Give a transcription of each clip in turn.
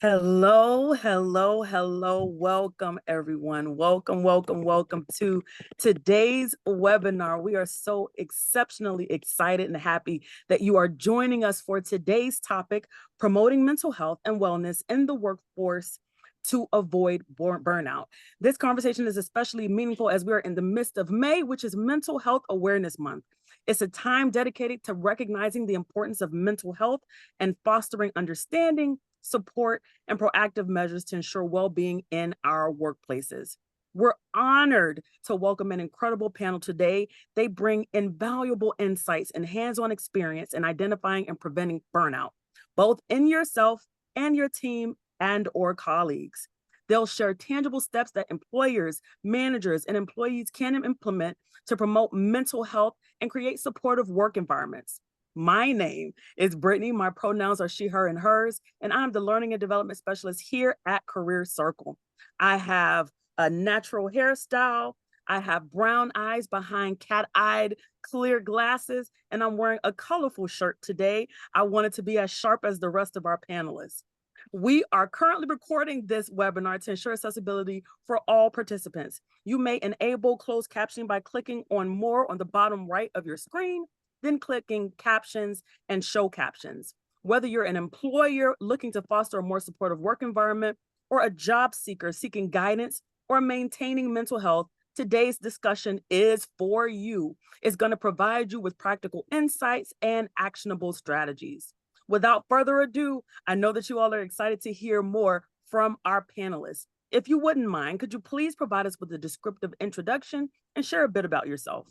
Hello, hello, hello. Welcome, everyone. Welcome to today's webinar. We are so exceptionally excited and happy that you are joining us for today's topic, promoting mental health and wellness in the workforce to avoid burnout. This conversation is especially meaningful as we are in the midst of May, which is Mental Health Awareness Month. It's a time dedicated to recognizing the importance of mental health and fostering understanding, support, and proactive measures to ensure well-being in our workplaces. We're honored to welcome an incredible panel today. They bring invaluable insights and hands-on experience in identifying and preventing burnout, both in yourself and your team and or colleagues. They'll share tangible steps that employers, managers, and employees can implement to promote mental health and create supportive work environments. My name is Brittany. My pronouns are she, her, and hers, and I'm the Learning and Development Specialist here at Career Circle. I have a natural hairstyle. I have brown eyes behind cat-eyed clear glasses, and I'm wearing a colorful shirt today. I wanted to be as sharp as the rest of our panelists. We are currently recording this webinar to ensure accessibility for all participants. You may enable closed captioning by clicking on more on the bottom right of your screen, then clicking captions and show captions. Whether you're an employer looking to foster a more supportive work environment or a job seeker seeking guidance or maintaining mental health, today's discussion is for you. It's going to provide you with practical insights and actionable strategies. Without further ado, I know that you all are excited to hear more from our panelists. If you wouldn't mind, could you please provide us with a descriptive introduction and share a bit about yourself?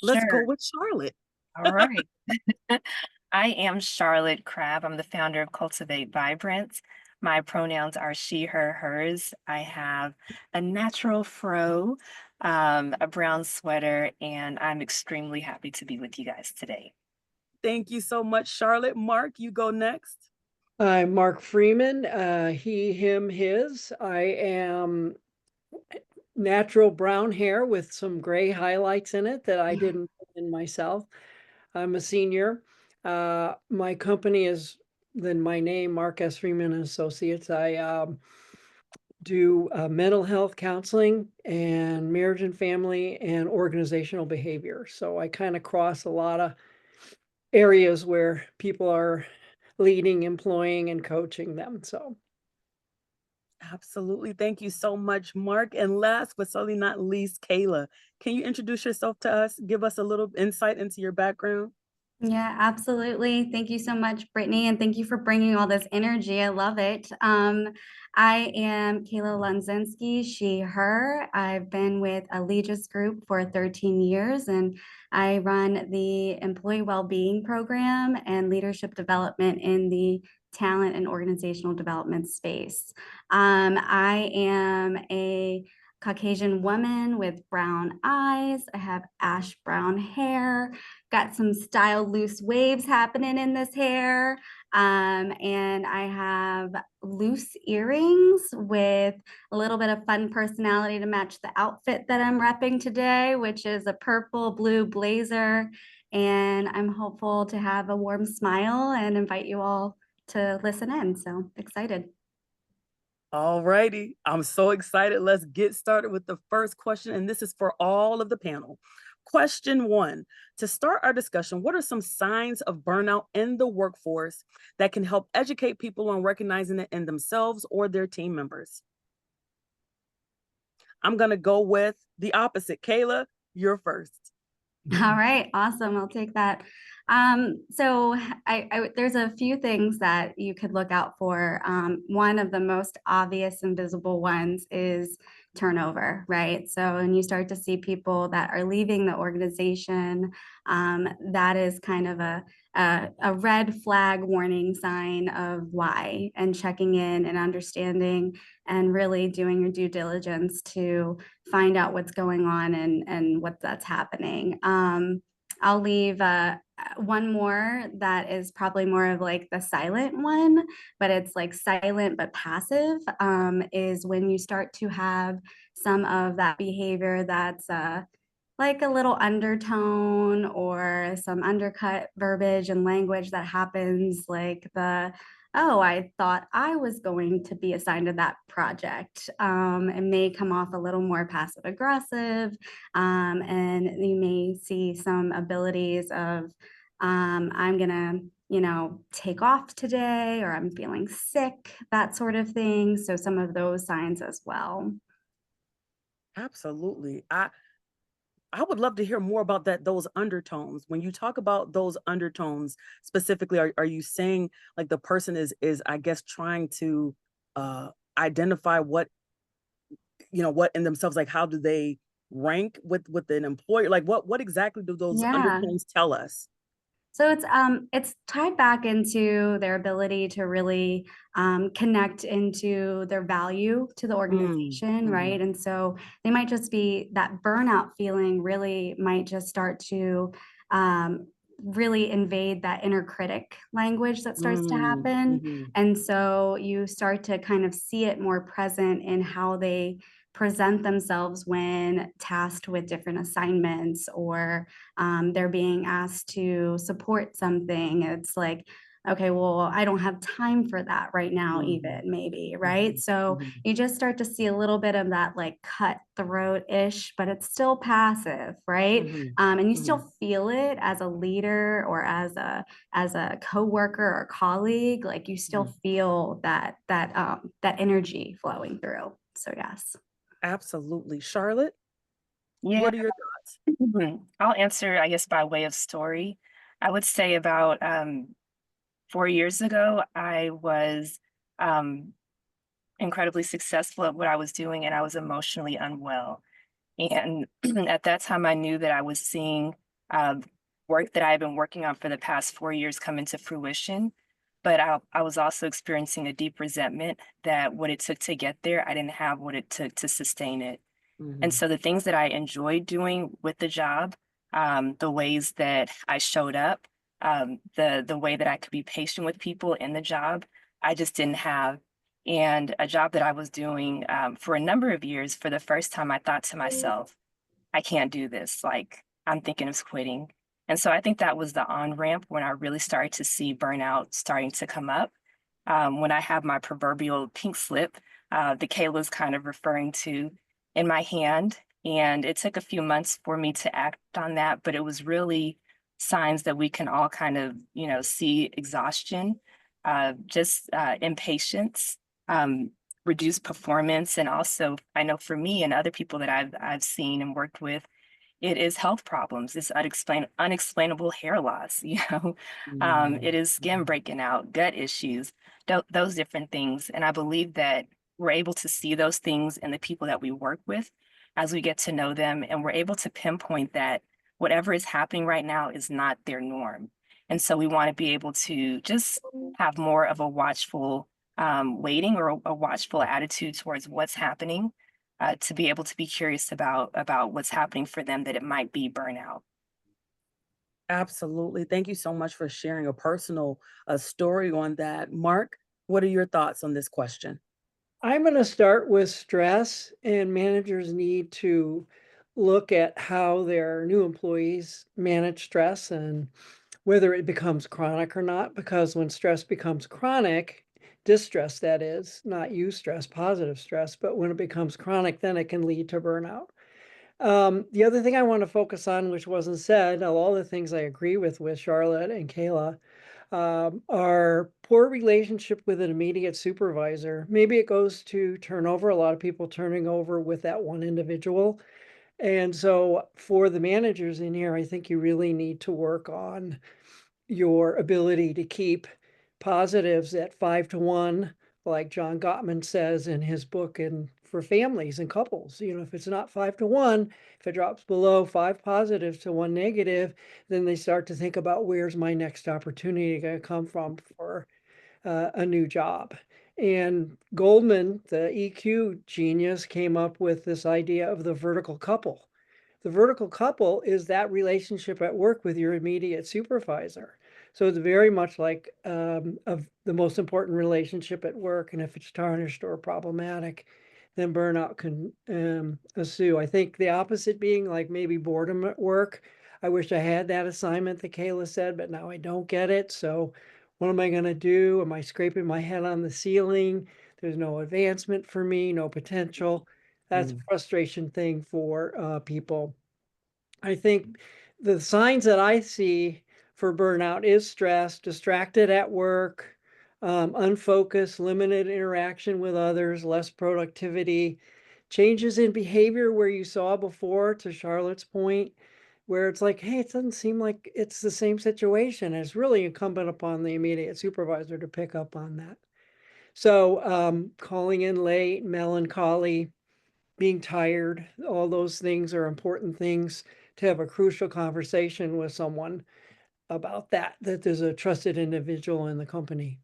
Let's go Sure. with Charlotte. All right. I am Charlotte Crabb. I'm the founder of Cultivate Vibrance. My pronouns are she, her, hers. I have a natural fro, a brown sweater, and I'm extremely happy to be with you guys today. Thank you so much, Charlotte. Mark, you go next. I'm Mark Freeman, he, him, his. I am natural brown hair with some gray highlights in it that I didn't put in myself. I'm a senior. My company is then my name, Mark S. Freeman and Associates. I do mental health counseling and marriage and family and organizational behavior. So I kind of cross a lot of areas where people are leading, employing, and coaching them. So Absolutely. Thank you so much, Mark. And last but certainly not least, Kayla, can you introduce yourself to us? Give us a little insight into your background. Yeah, absolutely. Thank you so much, Brittany, and thank you for bringing all this energy. I love it. I am Kayla Lunzinski, she, her. I've been with Allegis Group for 13 years, and I run the employee well-being program and leadership development in the talent and organizational development space. I am a Caucasian woman with brown eyes. I have ash brown hair, got some style loose waves happening in this hair. And I have loose earrings with a little bit of fun personality to match the outfit that I'm repping today, which is a purple blue blazer. And I'm hopeful to have a warm smile and invite you all to listen in. So excited. All righty. I'm so excited. Let's get started with the first question. And this is for all of the panel. Question one, to start our discussion, what are some signs of burnout in the workforce that can help educate people on recognizing it in themselves or their team members? I'm going to go with the opposite. Kayla, you're first. All right, awesome. I'll take that. So there's a few things that you could look out for. One of the most obvious and visible ones is turnover, right? So when you start to see people that are leaving the organization, that is kind of a red flag warning sign of why, and checking in and understanding and really doing your due diligence to find out what's going on and what that's happening. I'll leave one more that is probably more of like the silent one, but it's like silent but passive, is when you start to have some of that behavior that's like a little undertone or some undercut verbiage and language that happens, like oh, I thought I was going to be assigned to that project. It may come off a little more passive aggressive, and you may see some abilities of, I'm gonna, take off today, or I'm feeling sick, that sort of thing. So some of those signs as well. Absolutely. I would love to hear more about those undertones. When you talk about those undertones specifically, are you saying like the person is I guess trying to uh identify what in themselves, like how do they rank with an employer? Like what exactly do those Yeah. undertones tell us? So it's tied back into their ability to really connect into their value to the Mm, organization, mhm, right? And so they might just be that burnout feeling really might just start to um, really invade that inner critic language that starts to happen. mhm, And so you start to kind of see it more present in how they present themselves when tasked with different assignments, or they're being asked to support something. It's like, okay, well, I don't have time for that right now, mhm, even maybe, right? mhm, So mhm, you just start to see a little bit of that like cutthroat ish, but it's still passive, right? mhm, And you mhm, still feel it as a leader or as a coworker or colleague. Like you still mhm. feel that energy flowing through. So yes. Absolutely. Charlotte, Yeah. what are your thoughts? I'll answer, I guess, by way of story. I would say about 4 years ago, I was um, incredibly successful at what I was doing, and I was emotionally unwell. And at that time, I knew that I was seeing uh, work that I had been working on for the past 4 years come into fruition. But I was also experiencing a deep resentment that what it took to get there, I didn't have what it took to sustain it. And Mhm, so the things that I enjoyed doing with the job, the ways that I showed up, the way that I could be patient with people in the job, I just didn't have. And a job that I was doing for a number of years, for the first time, I thought to myself, I can't do this. Like, I'm thinking of quitting. And so I think that was the on ramp when I really started to see burnout starting to come up. When I have my proverbial pink slip that Kayla's kind of referring to in my hand. And it took a few months for me to act on that, but it was really signs that we can all kind of, see exhaustion, just impatience, um, reduced performance. And also, I know for me and other people that I've seen and worked with, it is health problems. It's unexplainable hair loss, mm, it is skin mhm, breaking out, gut issues, those different things. And I believe that we're able to see those things in the people that we work with as we get to know them, and we're able to pinpoint that whatever is happening right now is not their norm. And so we want to be able to just have more of a watchful waiting, or a watchful attitude towards what's happening, to be able to be curious about what's happening for them, that it might be burnout. absolutely. Thank you so much for sharing a personal story on that. Mark, what are your thoughts on this question? I'm going to start with stress, and managers need to look at how their new employees manage stress and whether it becomes chronic or not. Because when stress becomes chronic, distress, that is, not eustress, positive stress, but when it becomes chronic, then it can lead to burnout. The other thing I want to focus on, which wasn't said, all the things I agree with Charlotte and Kayla, our poor relationship with an immediate supervisor. Maybe it goes to turnover, a lot of people turning over with that one individual. And so for the managers in here, I think you really need to work on your ability to keep positives at 5 to 1, like John Gottman says in his book, and for families and couples. If it's not 5 to 1, if it drops below 5 positives to 1 negative, then they start to think about, where's my next opportunity going to come from for a new job. And Goldman, the EQ genius, came up with this idea of the vertical couple. The vertical couple is that relationship at work with your immediate supervisor. So it's very much like of the most important relationship at work. And if it's tarnished or problematic, then burnout can ensue. I think the opposite being like maybe boredom at work. I wish I had that assignment that Kayla said, but now I don't get it. So what am I going to do? Am I scraping my head on the ceiling? There's no advancement for me, no potential. That's a frustration thing for people. I think the signs that I see for burnout is stress, distracted at work, unfocused, limited interaction with others, less productivity, changes in behavior where you saw before, to Charlotte's point, where it's like, hey, it doesn't seem like it's the same situation. And it's really incumbent upon the immediate supervisor to pick up on that. So calling in late, melancholy, being tired, all those things are important things to have a crucial conversation with someone about that there's a trusted individual in the company.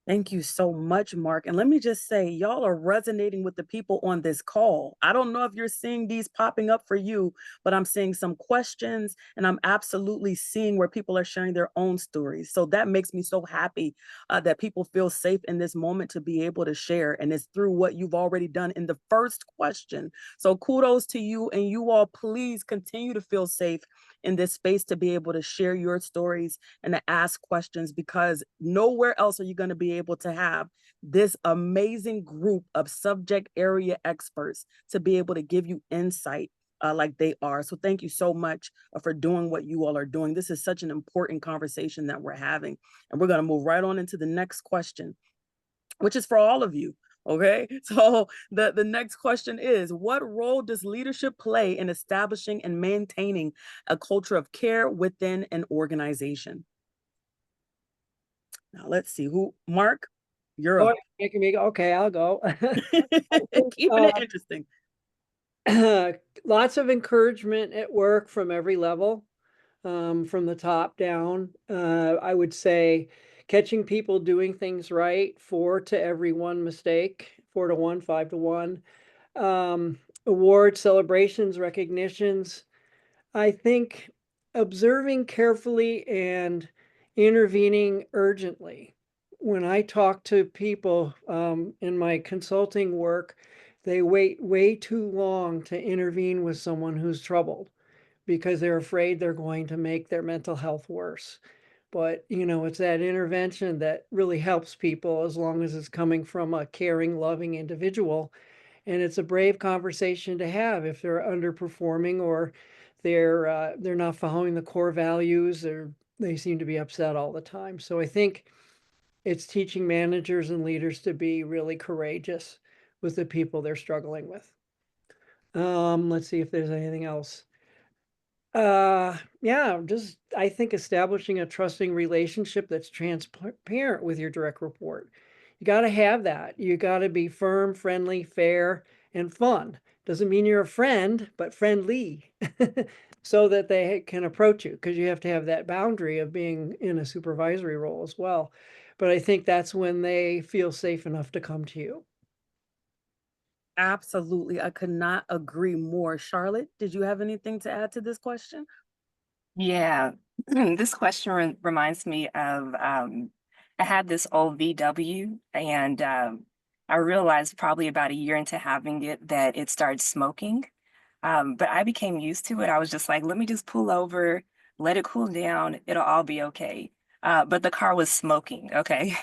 Thank you so much, Mark. And let me just say, y'all are resonating with the people on this call. I don't know if you're seeing these popping up for you, but I'm seeing some questions and I'm absolutely seeing where people are sharing their own stories. So that makes me so happy that people feel safe in this moment to be able to share. And it's through what you've already done in the first question. So kudos to you, and you all please continue to feel safe in this space to be able to share your stories and to ask questions, because nowhere else are you going to be able to have this amazing group of subject area experts to be able to give you insight like they are. So thank you so much for doing what you all are doing. This is such an important conversation that we're having. And we're going to move right on into the next question, which is for all of you. Okay, so the next question is, what role does leadership play in establishing and maintaining a culture of care within an organization? Now let's see who, Mark, you're Oh, up. making me go, okay, I'll go. Keeping it interesting. Lots of encouragement at work from every level, from the top down. I would say catching people doing things right, 4 to every 1 mistake, 4 to 1, 5 to 1. Awards, celebrations, recognitions. I think observing carefully and intervening urgently. When I talk to people in my consulting work, they wait way too long to intervene with someone who's troubled because they're afraid they're going to make their mental health worse. But, it's that intervention that really helps people as long as it's coming from a caring, loving individual. And it's a brave conversation to have if they're underperforming or they're not following the core values, or they seem to be upset all the time. So I think it's teaching managers and leaders to be really courageous with the people they're struggling with. Let's see if there's anything else. Yeah, just I think establishing a trusting relationship that's transparent with your direct report. You got to have that. You got to be firm, friendly, fair, and fun. Doesn't mean you're a friend, but friendly, so that they can approach you, because you have to have that boundary of being in a supervisory role as well. But I think that's when they feel safe enough to come to you. Absolutely. I could not agree more. Charlotte, did you have anything to add to this question? Yeah, this question reminds me of I had this old VW, and I realized probably about a year into having it that it started smoking. But I became used to it. I was just like, let me just pull over, let it cool down, it'll all be okay. But the car was smoking, okay?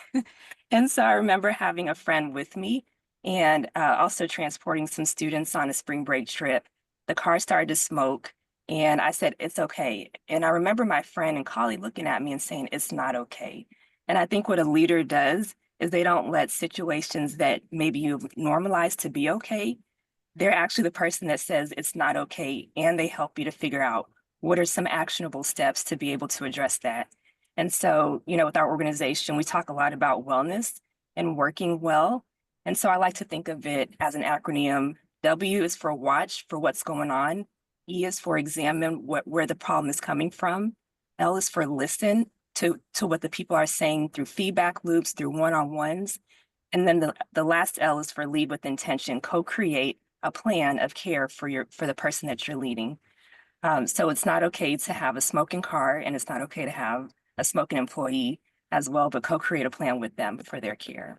And so I remember having a friend with me and also transporting some students on a spring break trip. The car started to smoke. And I said, it's okay. And I remember my friend and colleague looking at me and saying, it's not okay. And I think what a leader does is they don't let situations that maybe you've normalized to be okay. They're actually the person that says it's not okay. And they help you to figure out what are some actionable steps to be able to address that. And so, with our organization, we talk a lot about wellness and working well. And so I like to think of it as an acronym. W is for watch for what's going on. E is for examine where the problem is coming from. L is for listen to what the people are saying through feedback loops, through one-on-ones. And then the last L is for lead with intention, co-create a plan of care for the person that you're leading. So it's not okay to have a smoking car, and it's not okay to have a smoking employee as well, but co-create a plan with them for their care.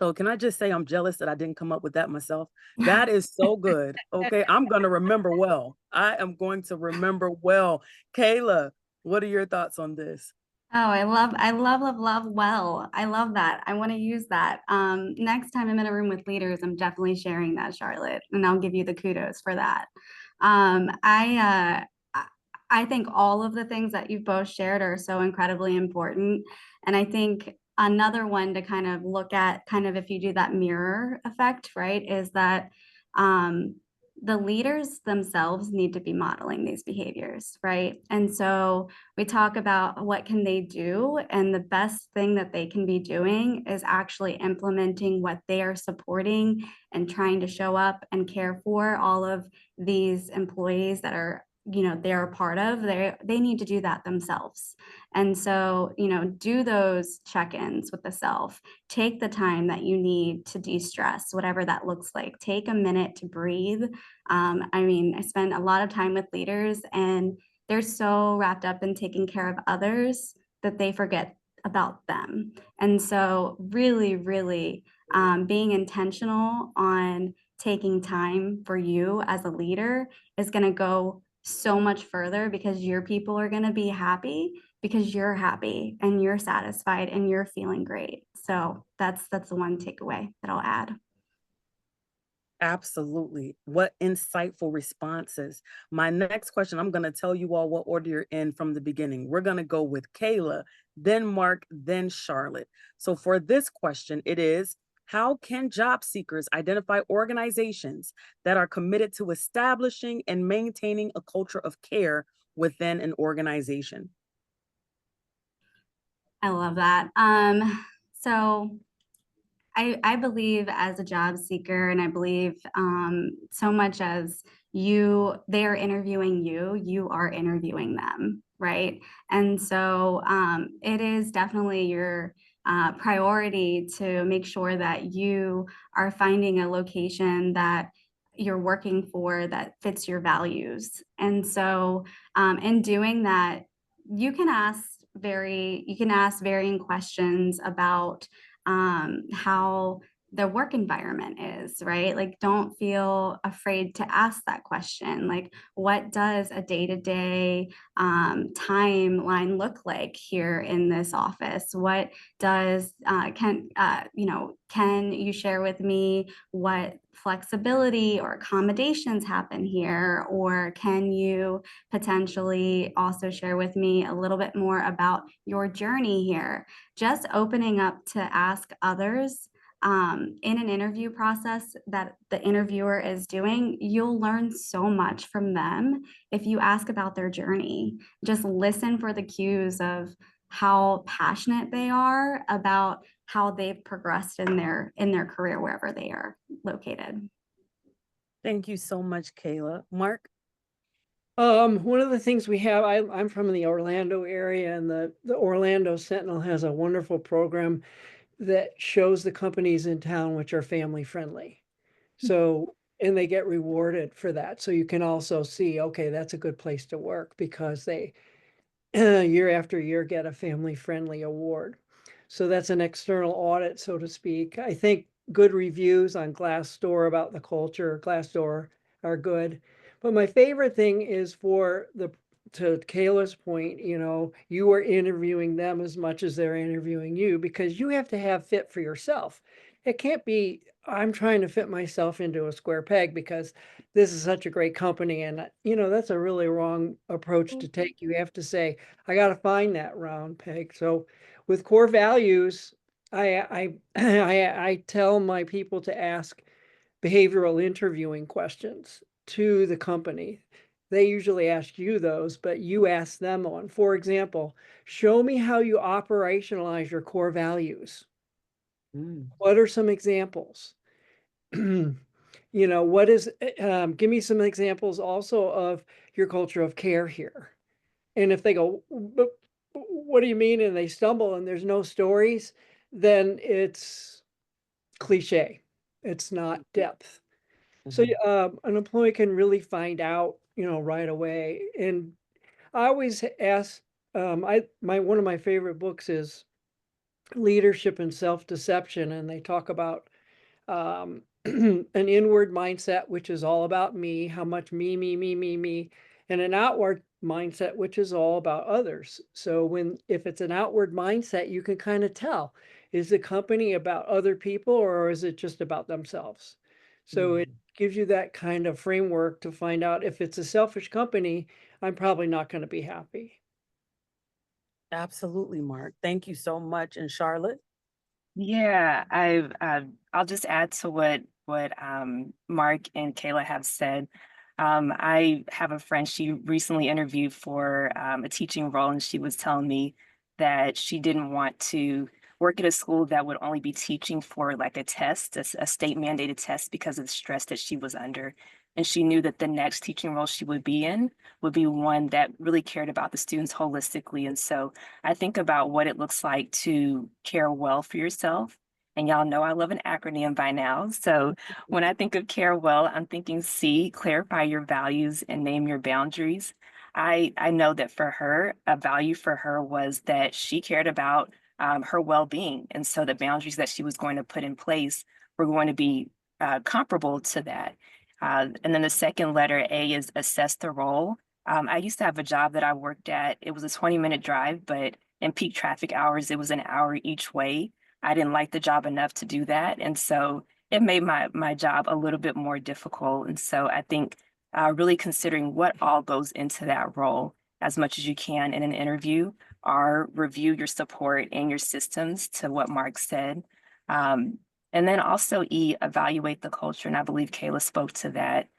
So can I just say I'm jealous that I didn't come up with that myself? That is so good. Okay, I'm gonna remember well. I am going to remember well. Kayla, what are your thoughts on this? Oh, love well. I love that. I want to use that. Next time I'm in a room with leaders, I'm definitely sharing that, Charlotte, and I'll give you the kudos for that. Um, I, uh, I I think all of the things that you've both shared are so incredibly important. And I think another one to kind of look at, kind of if you do that mirror effect, right, is that um, the leaders themselves need to be modeling these behaviors, right? And so we talk about what can they do, and the best thing that they can be doing is actually implementing what they are supporting and trying to show up and care for all of these employees that are, they're a part of. They need to do that themselves. And so, do those check-ins with the self. Take the time that you need to de-stress, whatever that looks like. Take a minute to breathe. I mean, I spend a lot of time with leaders, and they're so wrapped up in taking care of others that they forget about them. And so, really, really being intentional on taking time for you as a leader is going to go so much further, because your people are going to be happy because you're happy and you're satisfied and you're feeling great. So that's the one takeaway that I'll add. Absolutely. What insightful responses. My next question, I'm going to tell you all what order you're in from the beginning. We're going to go with Kayla, then Mark, then Charlotte. So for this question, it is, how can job seekers identify organizations that are committed to establishing and maintaining a culture of care within an organization? I love that. So I believe as a job seeker, and I believe so much as they are interviewing you, you are interviewing them, right? And so it is definitely your priority to make sure that you are finding a location that you're working for that fits your values. And so in doing that, you can ask varying questions about how the work environment is, right? Like, don't feel afraid to ask that question. Like, what does a day-to-day timeline look like here in this office? What does can you share with me what flexibility or accommodations happen here? Or can you potentially also share with me a little bit more about your journey here? Just opening up to ask others in an interview process that the interviewer is doing, you'll learn so much from them if you ask about their journey. Just listen for the cues of how passionate they are about how they've progressed in their career wherever they are located. Thank you so much, Kayla. Mark? One of the things we have, I'm from the Orlando area, and the Orlando Sentinel has a wonderful program that shows the companies in town which are family friendly. So, and they get rewarded for that. So you can also see, okay, that's a good place to work because they year after year get a family friendly award. So that's an external audit, so to speak. I think good reviews on Glassdoor about the culture, Glassdoor, are good. But my favorite thing is to Kayla's point, you are interviewing them as much as they're interviewing you, because you have to have fit for yourself. It can't be, I'm trying to fit myself into a square peg because this is such a great company. And, that's a really wrong approach to take. You have to say, I got to find that round peg. So with core values, I tell my people to ask behavioral interviewing questions to the company. They usually ask you those, but you ask them one. For example, show me how you operationalize your core values. Mm. What are some examples? What is, give me some examples also of your culture of care here. And if they go, "But what do you mean?" and they stumble and there's no stories, then it's cliche. It's not depth. So Mhm. an employee can really find out, right away. And I always ask, one of my favorite books is leadership and self-deception, and they talk about an inward mindset, which is all about me, how much me, and an outward mindset, which is all about others. So if it's an outward mindset, you can kind of tell, is the company about other people or is it just about themselves? So it gives you that kind of framework to find out if it's a selfish company, I'm probably not going to be happy. Absolutely, Mark. Thank you so much. And Charlotte? Yeah, I'll just add to what Mark and Kayla have said. I have a friend, she recently interviewed for a teaching role, and she was telling me that she didn't want to work at a school that would only be teaching for like a test, a state mandated test, because of the stress that she was under. And she knew that the next teaching role she would be in would be one that really cared about the students holistically. And so I think about what it looks like to care well for yourself. And y'all know I love an acronym by now. So when I think of care well, I'm thinking C, clarify your values and name your boundaries. I know that for her, a value for her was that she cared about her well-being. And so the boundaries that she was going to put in place were going to be comparable to that. And then the second letter, A, is assess the role. I used to have a job that I worked at. It was a 20-minute drive, but in peak traffic hours, it was an hour each way. I didn't like the job enough to do that. And so it made my job a little bit more difficult. And so I think really considering what all goes into that role as much as you can in an interview, or review your support and your systems to what Mark said. And then also E, evaluate the culture. And I believe Kayla spoke to that.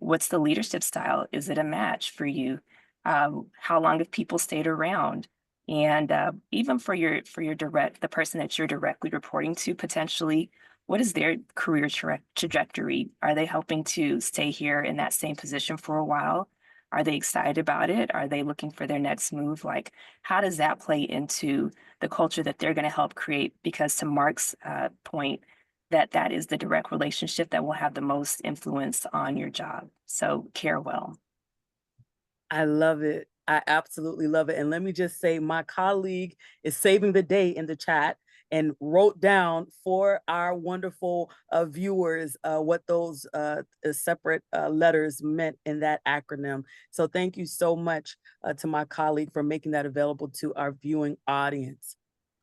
What's the leadership style? Is it a match for you? How long have people stayed around? And even for your the person that you're directly reporting to, potentially, what is their career trajectory? Are they helping to stay here in that same position for a while? Are they excited about it? Are they looking for their next move? Like, how does that play into the culture that they're going to help create? Because to Mark's point, that is the direct relationship that will have the most influence on your job. So care well. I love it. I absolutely love it. And let me just say, my colleague is saving the day in the chat and wrote down for our wonderful viewers what those separate letters meant in that acronym. So thank you so much to my colleague for making that available to our viewing audience.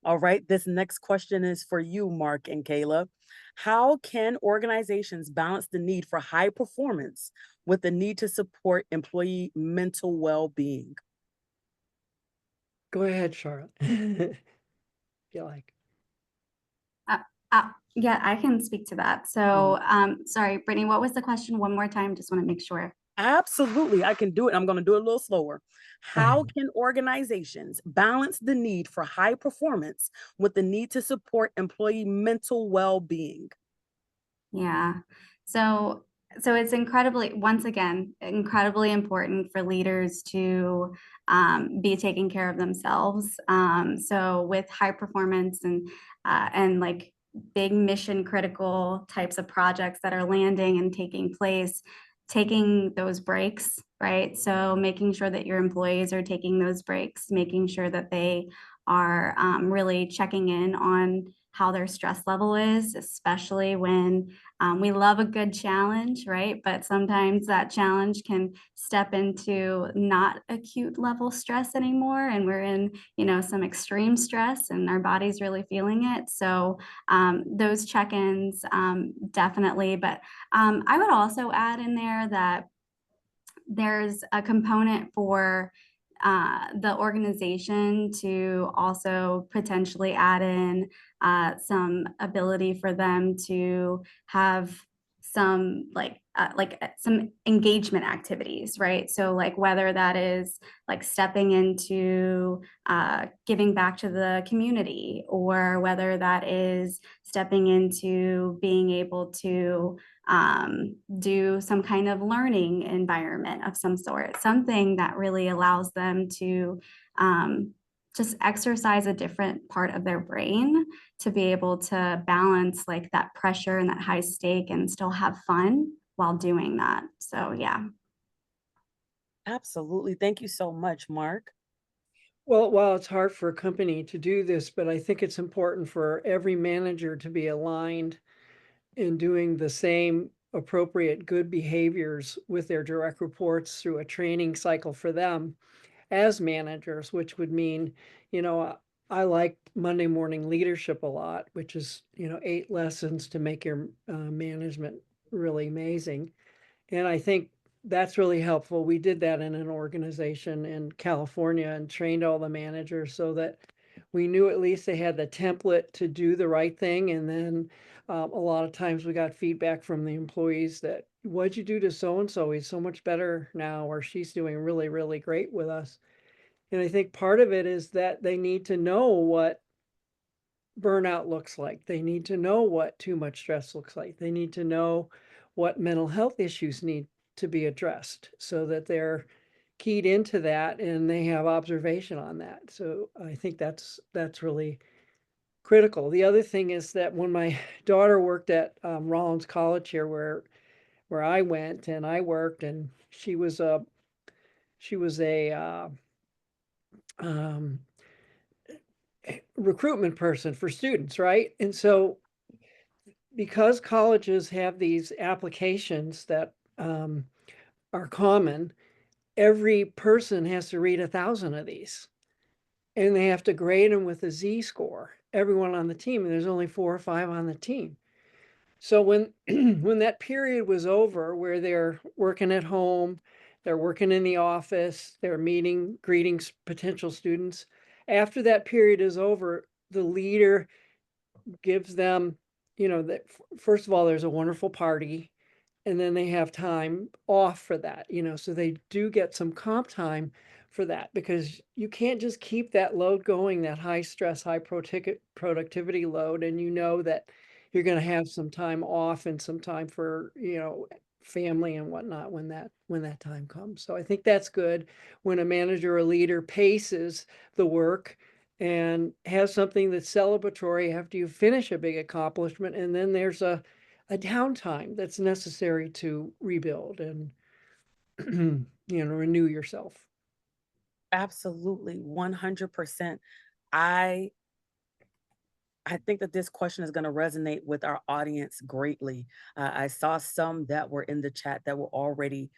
All right, this next question is for you, Mark and Kayla. How can organizations balance the need for high performance with the need to support employee mental well-being? Go ahead, Charlotte. Feel like. Yeah, I can speak to that. So, sorry, Brittany, what was the question? One more time. Just want to make sure. Absolutely, I can do it. I'm going to do it a little slower. How can organizations balance the need for high performance with the need to support employee mental well-being? Yeah. So it's once again, incredibly important for leaders to be taking care of themselves. So with high performance and like big mission critical types of projects that are landing and taking place, taking those breaks, right? So making sure that your employees are taking those breaks, making sure that they are really checking in on how their stress level is, especially when we love a good challenge, right? But sometimes that challenge can step into not acute level stress anymore. And we're in, some extreme stress and our body's really feeling it. So those check-ins, definitely. But I would also add in there that there's a component for the organization to also potentially add in some ability for them to have some some engagement activities, right? So like whether that is like stepping into giving back to the community, or whether that is stepping into being able to do some kind of learning environment of some sort, something that really allows them to just exercise a different part of their brain to be able to balance like that pressure and that high stake and still have fun while doing that. So yeah. Absolutely. Thank you so much, Mark. Well, while it's hard for a company to do this, but I think it's important for every manager to be aligned in doing the same appropriate good behaviors with their direct reports through a training cycle for them as managers, which would mean, you know, I like Monday morning leadership a lot, which is, 8 lessons to make your management really amazing. And I think that's really helpful. We did that in an organization in California and trained all the managers so that we knew at least they had the template to do the right thing. And then a lot of times we got feedback from the employees that, what'd you do to so and so? He's so much better now, or she's doing really, really great with us. And I think part of it is that they need to know what burnout looks like. They need to know what too much stress looks like. They need to know what mental health issues need to be addressed so that they're keyed into that and they have observation on that. So I think that's really critical. The other thing is that when my daughter worked at Rollins College here, where I went and I worked, and she was a um, recruitment person for students, right? And so because colleges have these applications that are common, every person has to read 1,000 of these, and they have to grade them with a Z score. Everyone on the team, and there's only 4 or 5 on the team. So when when that period was over, where they're working at home, they're working in the office, they're meeting, greeting potential students. After that period is over, the leader gives them, that first of all, there's a wonderful party, and then they have time off for that, so they do get some comp time for that, because you can't just keep that load going, that high stress, high productivity load, and that you're going to have some time off and some time for, family and whatnot when that time comes. So I think that's good when a manager or leader paces the work and has something that's celebratory after you finish a big accomplishment, and then there's a downtime that's necessary to rebuild and renew yourself. Absolutely, 100%. I I think that this question is going to resonate with our audience greatly. I saw some that were in the chat that were already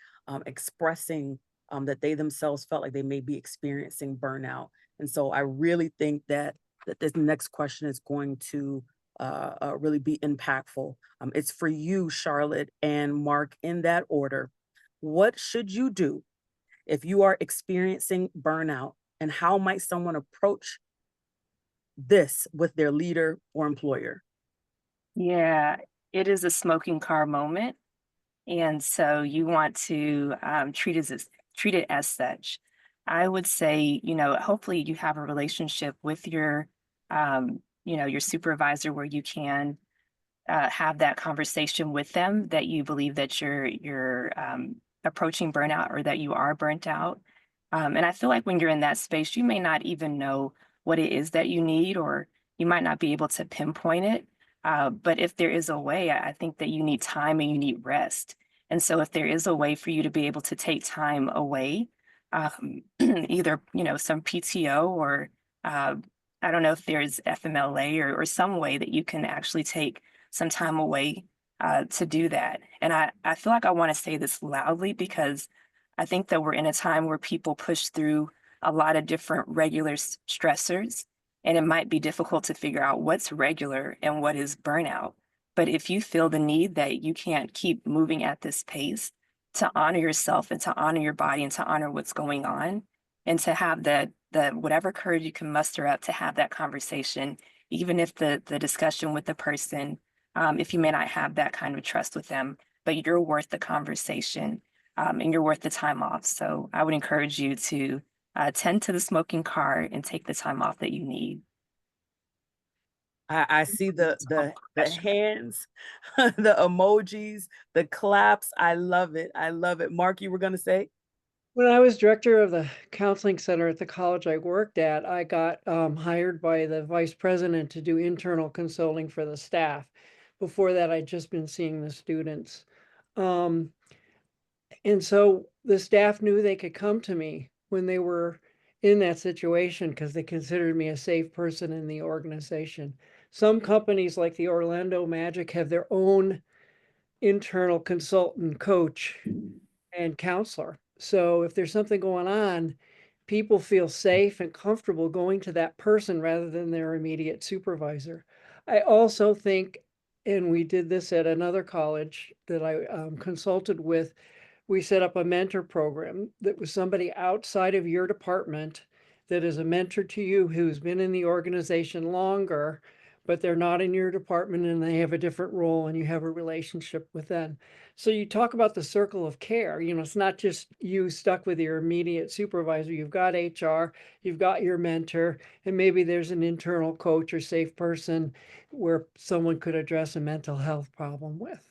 expressing that they themselves felt like they may be experiencing burnout, and so I really think that this next question is going to really be impactful. It's for you, Charlotte and Mark, in that order. What should you do if you are experiencing burnout, and how might someone approach this with their leader or employer? Yeah, it is a smoking car moment. And so you want to treat it as such. I would say, hopefully you have a relationship with your supervisor where you can have that conversation with them that you believe that you're approaching burnout or that you are burnt out. And I feel like when you're in that space, you may not even know what it is that you need, or you might not be able to pinpoint it. But if there is a way, I think that you need time and you need rest. And so if there is a way for you to be able to take time away, either, some PTO or I don't know if there's FMLA or some way that you can actually take some time away to do that. And I feel like I want to say this loudly because I think that we're in a time where people push through a lot of different regular stressors, and it might be difficult to figure out what's regular and what is burnout. But if you feel the need that you can't keep moving at this pace, to honor yourself and to honor your body and to honor what's going on, and to have the whatever courage you can muster up to have that conversation, even if the discussion with the person, if you may not have that kind of trust with them, but you're worth the conversation, and you're worth the time off. So I would encourage you to tend to the smoking car and take the time off that you need. I see the hands, the emojis, the claps. I love it. I love it. Mark, you were gonna say? When I was director of the counseling center at the college I worked at, I got hired by the vice president to do internal consulting for the staff. Before that, I'd just been seeing the students. Um, and so the staff knew they could come to me when they were in that situation because they considered me a safe person in the organization. Some companies like the Orlando Magic have their own internal consultant, coach, and counselor. So if there's something going on, people feel safe and comfortable going to that person rather than their immediate supervisor. I also think, and we did this at another college that I consulted with, we set up a mentor program that was somebody outside of your department that is a mentor to you who's been in the organization longer, but they're not in your department and they have a different role and you have a relationship with them. So you talk about the circle of care. You know, it's not just you stuck with your immediate supervisor. You've got HR, you've got your mentor, and maybe there's an internal coach or safe person where someone could address a mental health problem with.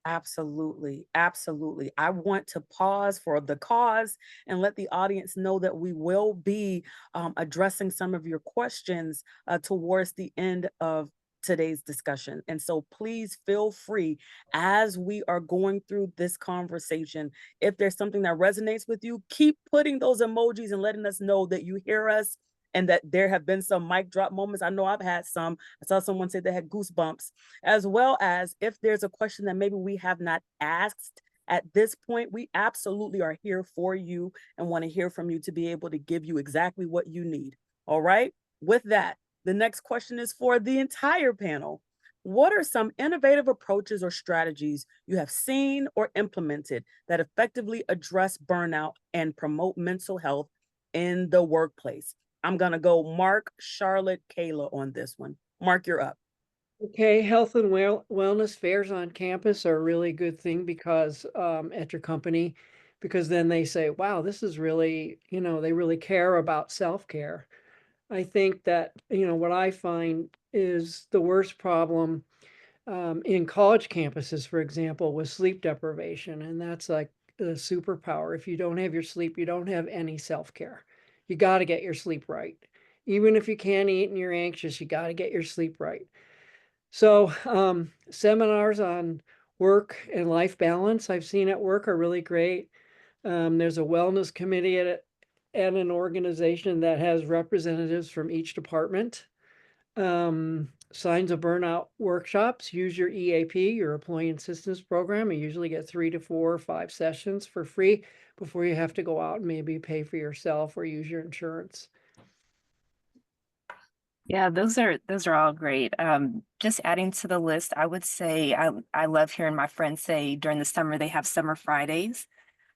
Absolutely. Absolutely. I want to pause for the cause and let the audience know that we will be addressing some of your questions towards the end of today's discussion. And so please feel free as we are going through this conversation. If there's something that resonates with you, keep putting those emojis and letting us know that you hear us and that there have been some mic drop moments. I know I've had some. I saw someone say they had goosebumps, as well as if there's a question that maybe we have not asked at this point, we absolutely are here for you and want to hear from you to be able to give you exactly what you need. All right. With that, the next question is for the entire panel. What are some innovative approaches or strategies you have seen or implemented that effectively address burnout and promote mental health in the workplace? I'm going to go Mark, Charlotte, Kayla on this one. Mark, you're up. Okay, health and wellness fairs on campus are a really good thing because at your company, because then they say, wow, this is really, you know, they really care about self-care. I think that, you know, what I find is the worst problem in college campuses, for example, was sleep deprivation. And that's like a superpower. If you don't have your sleep, you don't have any self-care. You got to get your sleep right. Even if you can't eat and you're anxious, you got to get your sleep right. So, seminars on work and life balance I've seen at work are really great. There's a wellness committee at an organization that has representatives from each department. Signs of burnout workshops. Use your EAP, your employee assistance program. You usually get 3 to 4 or 5 sessions for free before you have to go out and maybe pay for yourself or use your insurance. Yeah, those are all great. Just adding to the list, I would say I love hearing my friends say during the summer they have summer Fridays,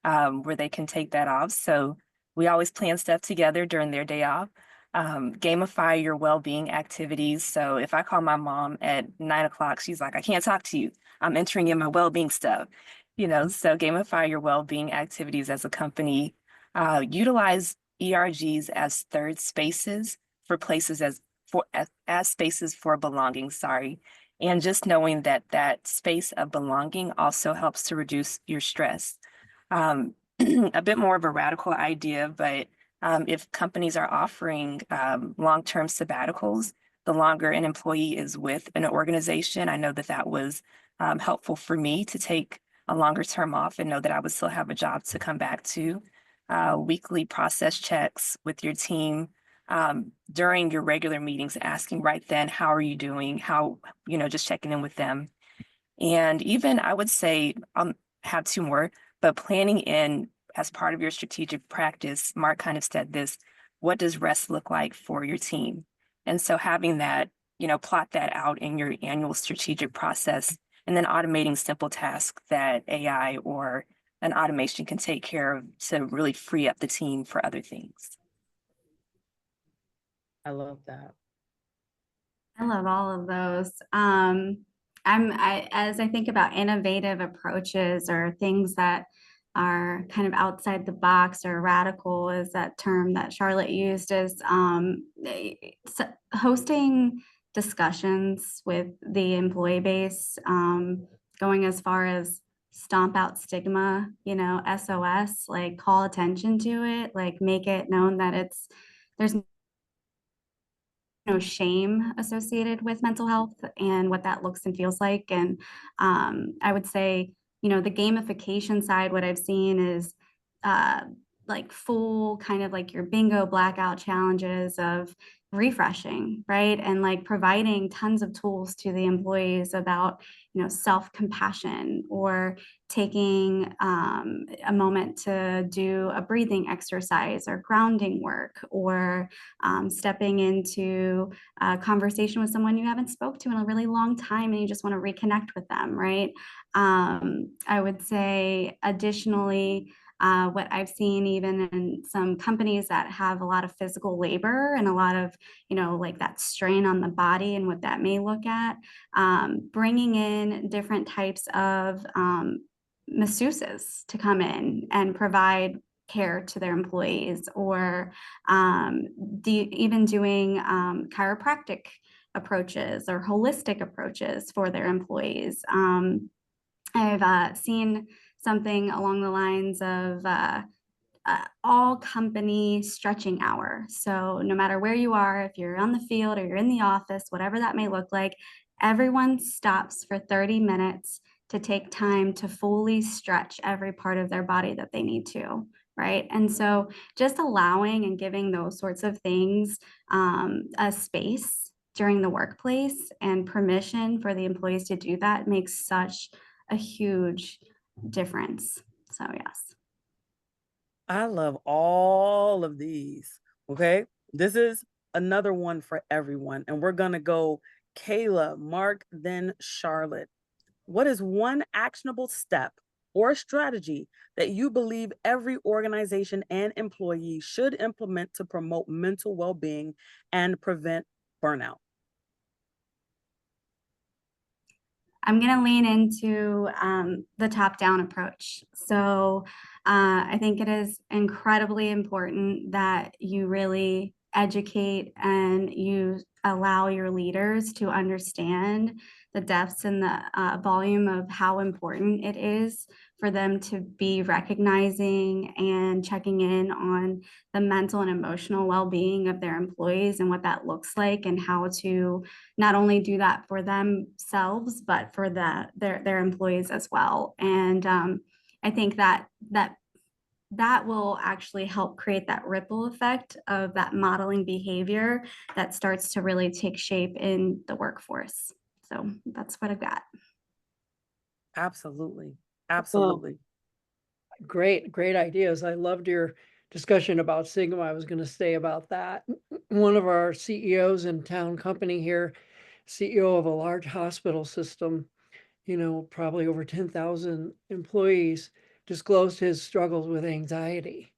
where they can take that off. So we always plan stuff together during their day off. Gamify your well-being activities. So if I call my mom at 9 o'clock, she's like, I can't talk to you. I'm entering in my well-being stuff. So gamify your well-being activities as a company. Utilize ERGs as third spaces for places as spaces for belonging, sorry. And just knowing that that space of belonging also helps to reduce your stress. A bit more of a radical idea, but if companies are offering long-term sabbaticals, the longer an employee is with an organization, I know that that was helpful for me to take a longer term off and know that I would still have a job to come back to. Weekly process checks with your team during your regular meetings, asking right then, how are you doing? How, just checking in with them. And even I would say, have two more, but planning in as part of your strategic practice, Mark kind of said this, what does rest look like for your team? And so having that, plot that out in your annual strategic process and then automating simple tasks that AI or an automation can take care of to really free up the team for other things. I love that. I love all of those. As I think about innovative approaches or things that are kind of outside the box or radical is that term that Charlotte used is hosting discussions with the employee base, going as far as stomp out stigma, SOS, like call attention to it, like make it known that there's no shame associated with mental health and what that looks and feels like. And I would say, the gamification side, what I've seen is like full kind of like your bingo blackout challenges of refreshing, right? And like providing tons of tools to the employees about, self-compassion, or taking a moment to do a breathing exercise or grounding work, or stepping into a conversation with someone you haven't spoke to in a really long time and you just want to reconnect with them, right? I would say additionally, what I've seen even in some companies that have a lot of physical labor and a lot of, like that strain on the body and what that may look at, bringing in different types of masseuses to come in and provide care to their employees, or even doing chiropractic approaches or holistic approaches for their employees. I've seen something along the lines of all company stretching hour. So no matter where you are, if you're on the field or you're in the office, whatever that may look like, everyone stops for 30 minutes to take time to fully stretch every part of their body that they need to. Right. And so just allowing and giving those sorts of things a space during the workplace and permission for the employees to do that makes such a huge difference. So, yes. I love all of these. Okay. This is another one for everyone. And we're going to go Kayla, Mark, then Charlotte. What is one actionable step or strategy that you believe every organization and employee should implement to promote mental well-being and prevent burnout? I'm going to lean into the top-down approach. So I think it is incredibly important that you really educate and you allow your leaders to understand the depths and the volume of how important it is for them to be recognizing and checking in on the mental and emotional well-being of their employees and what that looks like, and how to not only do that for themselves, but for their employees as well. And I think that will actually help create that ripple effect of that modeling behavior that starts to really take shape in the workforce. So that's what I've got. Absolutely. Well, Absolutely. great ideas. I loved your discussion about Sigma. I was going to say about that. One of our CEOs in town company here, CEO of a large hospital system, probably over 10,000 employees, disclosed his struggles with anxiety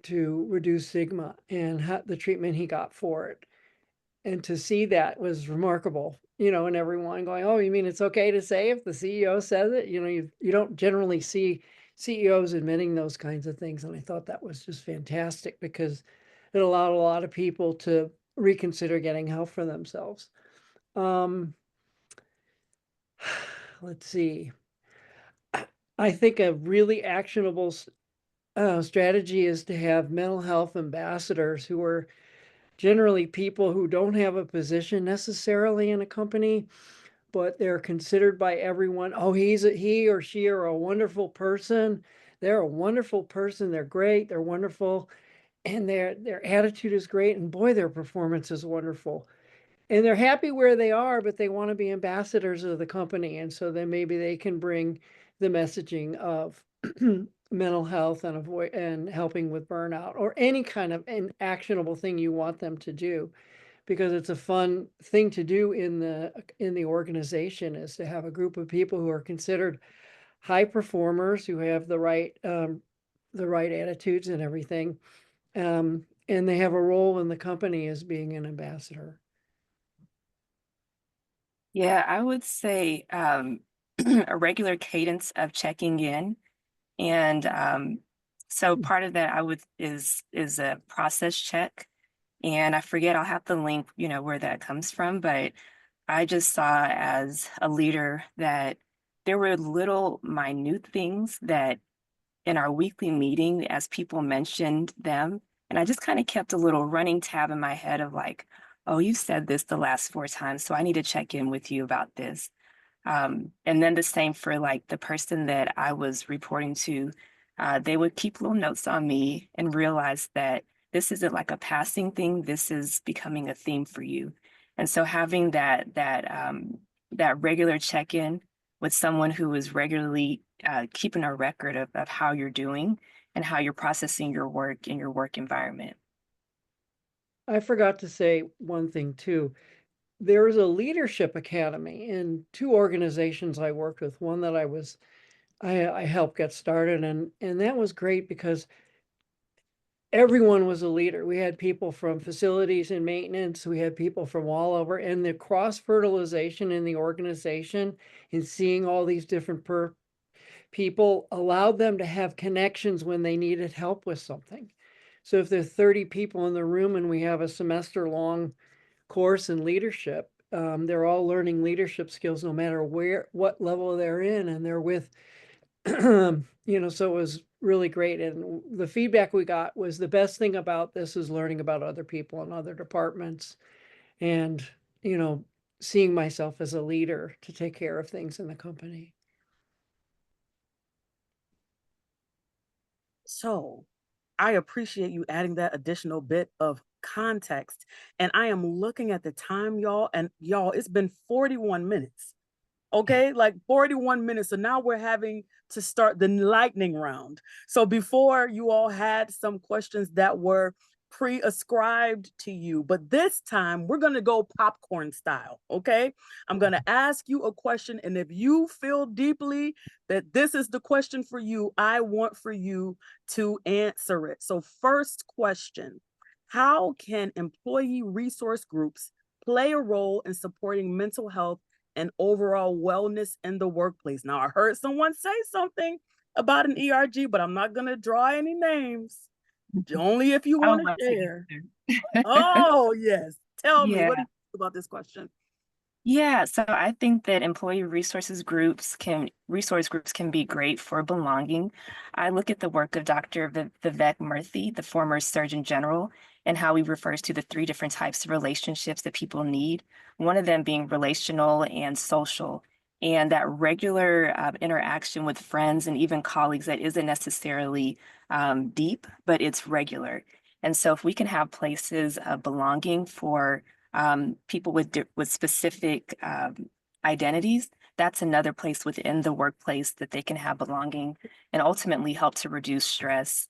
to reduce Sigma and the treatment he got for it. And to see that was remarkable, and everyone going, oh, you mean it's okay to say if the CEO says it? You don't generally see CEOs admitting those kinds of things. And I thought that was just fantastic, because it allowed a lot of people to reconsider getting help for themselves. Let's see. I think a really actionable strategy is to have mental health ambassadors, who are generally people who don't have a position necessarily in a company, but they're considered by everyone. Oh, he or she are a wonderful person. They're a wonderful person. They're great. They're wonderful. And their attitude is great. And boy, their performance is wonderful. And they're happy where they are, but they want to be ambassadors of the company. And so then maybe they can bring the messaging of mental health and avoid and helping with burnout, or any kind of an actionable thing you want them to do, because it's a fun thing to do in the organization, is to have a group of people who are considered high performers, who have the right attitudes and everything, and they have a role in the company as being an ambassador. Yeah, I would say a regular cadence of checking in. And so part of that is a process check. And I forget, I'll have to link, where that comes from, but I just saw as a leader that there were little minute things that in our weekly meeting, as people mentioned them, and I just kind of kept a little running tab in my head of like, oh, you said this the last 4 times, so I need to check in with you about this. And then the same for like the person that I was reporting to. they would keep little notes on me and realize that this isn't like a passing thing. This is becoming a theme for you. And so having that regular check-in with someone who is regularly keeping a record of how you're doing and how you're processing your work in your work environment. I forgot to say one thing too. There is a leadership academy in two organizations I worked with. One that I helped get started, and that was great because everyone was a leader. We had people from facilities and maintenance, we had people from all over, and the cross fertilization in the organization and seeing all these different people allowed them to have connections when they needed help with something. So if there's 30 people in the room and we have a semester long course in leadership, they're all learning leadership skills no matter what level they're in, and they're with so it was really great. And the feedback we got was the best thing about this is learning about other people in other departments and, seeing myself as a leader to take care of things in the company. So I appreciate you adding that additional bit of context. And I am looking at the time, y'all, and y'all, it's been 41 minutes. Okay, like 41 minutes. So now we're having to start the lightning round. So before, you all had some questions that were pre-ascribed to you, but this time we're going to go popcorn style. Okay, I'm going to ask you a question, and if you feel deeply that this is the question for you, I want for you to answer it. So first question: how can employee resource groups play a role in supporting mental health and overall wellness in the workplace? Now, I heard someone say something about an ERG, but I'm not going to draw any names. Only if you I want would to love share. to. Oh, yes. Tell me, Yeah. what do you think about this question? Yeah, so I think that employee resource groups can be great for belonging. I look at the work of Dr. Vivek Murthy, the former Surgeon General, and how he refers to the three different types of relationships that people need, one of them being relational and social. And that regular interaction with friends and even colleagues that isn't necessarily deep, but it's regular. And so if we can have places of belonging for people with specific identities, that's another place within the workplace that they can have belonging and ultimately help to reduce stress.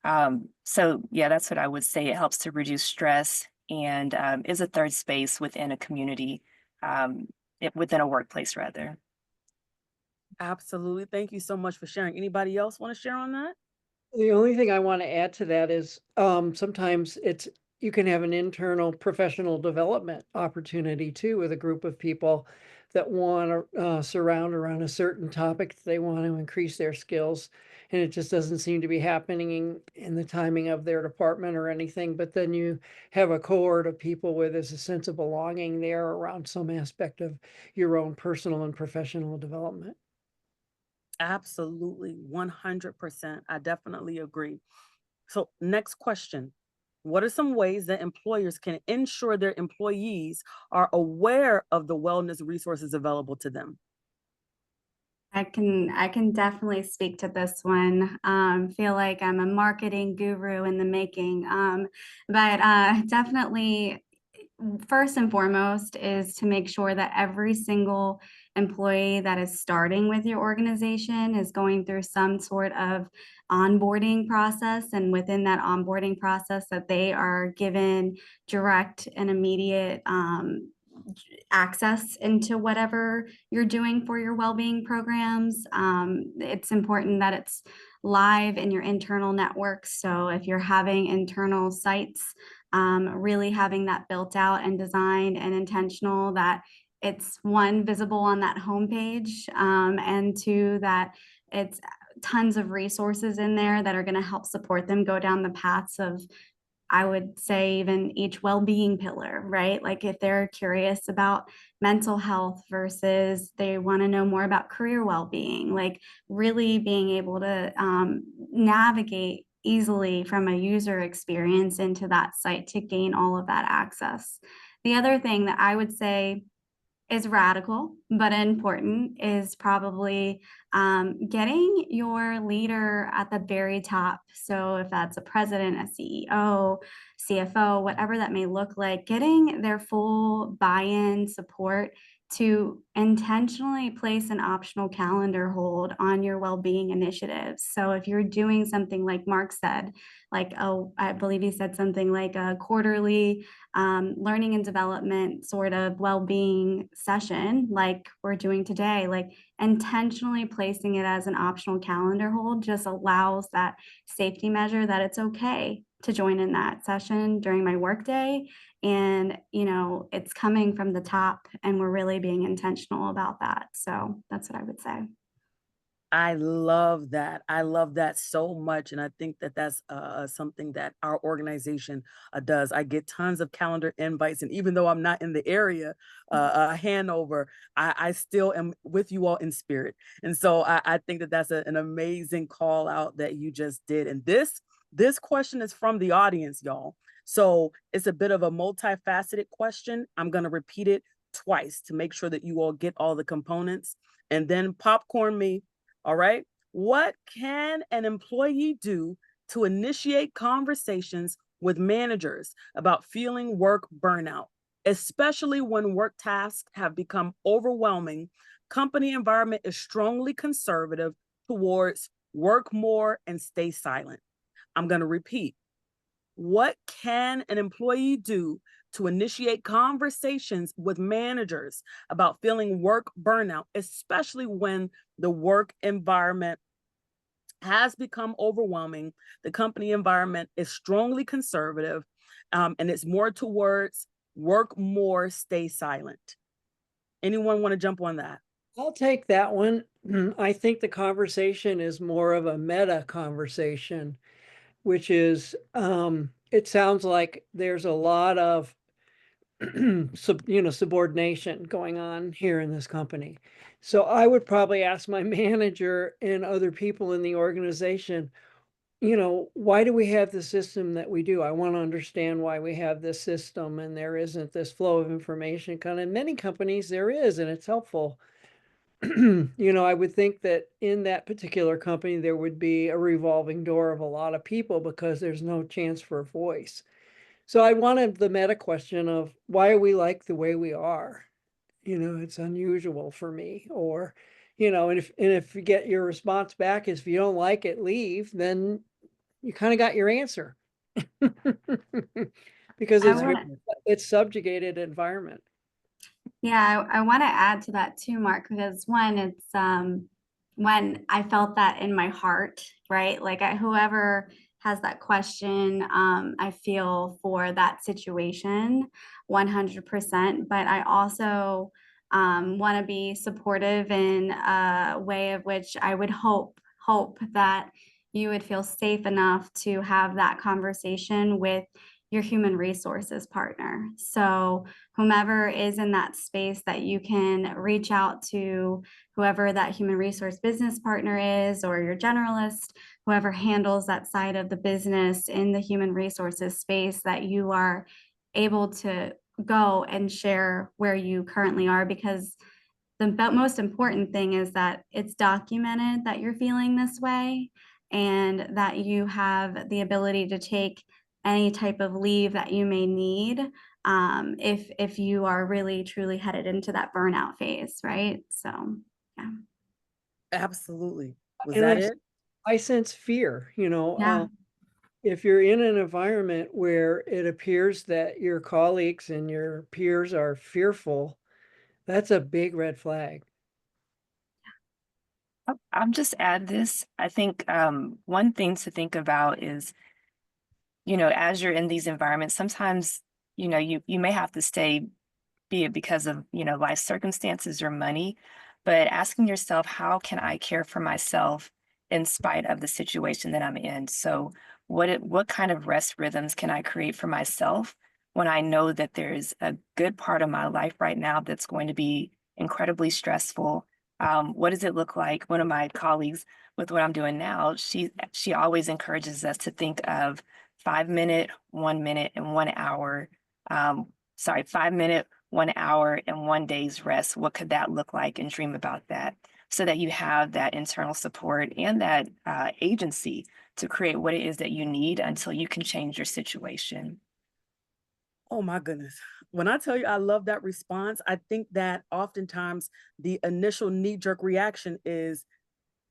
So yeah, that's what I would say. It helps to reduce stress and is a third space within a community, within a workplace rather. Absolutely. Thank you so much for sharing. Anybody else want to share on that? The only thing I want to add to that is sometimes you can have an internal professional development opportunity too with a group of people that want to surround around a certain topic that they want to increase their skills. And it just doesn't seem to be happening in the timing of their department or anything. But then you have a cohort of people where there's a sense of belonging there around some aspect of your own personal and professional development. Absolutely. 100%. I definitely agree. So, next question: what are some ways that employers can ensure their employees are aware of the wellness resources available to them? I can definitely speak to this one. Feel like I'm a marketing guru in the making. But definitely first and foremost is to make sure that every single employee that is starting with your organization is going through some sort of onboarding process, and within that onboarding process that they are given direct and immediate access into whatever you're doing for your well-being programs. It's important that it's live in your internal networks. So if you're having internal sites, really having that built out and designed and intentional, that it's one, visible on that homepage, and two, that it's tons of resources in there that are going to help support them go down the paths of, I would say, even each well-being pillar, right? Like if they're curious about mental health versus they want to know more about career well-being, like really being able to navigate easily from a user experience into that site to gain all of that access. The other thing that I would say is radical but important is probably getting your leader at the very top. So if that's a president, a CEO, CFO, whatever that may look like, getting their full buy-in support to intentionally place an optional calendar hold on your well-being initiatives. So if you're doing something like Mark said, like, oh, I believe he said something like a quarterly learning and development sort of well-being session like we're doing today, like intentionally placing it as an optional calendar hold just allows that safety measure that it's okay to join in that session during my workday. And, it's coming from the top and we're really being intentional about that. So that's what I would say. I love that. I love that so much. And I think that that's something that our organization does. I get tons of calendar invites. And even though I'm not in the area, Hanover, I still am with you all in spirit. And so I think that that's an amazing call out that you just did. And this question is from the audience, y'all. So it's a bit of a multifaceted question. I'm going to repeat it twice to make sure that you all get all the components, and then popcorn me. All right. What can an employee do to initiate conversations with managers about feeling work burnout, especially when work tasks have become overwhelming? Company environment is strongly conservative towards work more and stay silent. I'm going to repeat. What can an employee do to initiate conversations with managers about feeling work burnout, especially when the work environment has become overwhelming? The company environment is strongly conservative, and it's more towards work more, stay silent. Anyone want to jump on that? I'll take that one. I think the conversation is more of a meta conversation, which is, it sounds like there's a lot of subordination going on here in this company. So I would probably ask my manager and other people in the organization, why do we have the system that we do? I want to understand why we have this system and there isn't this flow of information. Kind of in many companies there is, and it's helpful. I would think that in that particular company, there would be a revolving door of a lot of people because there's no chance for a voice. So I wanted the meta question of why are we like the way we are? It's unusual for me. Or, and if you get your response back is if you don't like it, leave, then you kind of got your answer. Because it's subjugated environment. Yeah, I want to add to that too, Mark, because one, it's when I felt that in my heart, right? Like whoever has that question, I feel for that situation 100%. But I also want to be supportive in a way of which I would hope that you would feel safe enough to have that conversation with your human resources partner. So whomever is in that space, that you can reach out to whoever that human resource business partner is, or your generalist, whoever handles that side of the business in the human resources space, that you are able to go and share where you currently are. Because the most important thing is that it's documented that you're feeling this way, and that you have the ability to take any type of leave that you may need, if you are really truly headed into that burnout phase, right? So yeah. Absolutely. Was And that it? I sense fear, Yeah. if you're in an environment where it appears that your colleagues and your peers are fearful, that's a big red flag. I'll just add this. I think one thing to think about is, as you're in these environments, sometimes, you may have to stay, be it because of, life circumstances or money, but asking yourself, how can I care for myself in spite of the situation that I'm in? So what kind of rest rhythms can I create for myself when I know that there's a good part of my life right now that's going to be incredibly stressful? What does it look like? One of my colleagues, with what I'm doing now, she always encourages us to think of 5 minute, 1 minute, and 1 hour. 5 minute, 1 hour and 1 day's rest, what could that look like? And dream about that so that you have that internal support and that agency to create what it is that you need until you can change your situation. Oh my goodness. When I tell you I love that response, I think that oftentimes the initial knee-jerk reaction is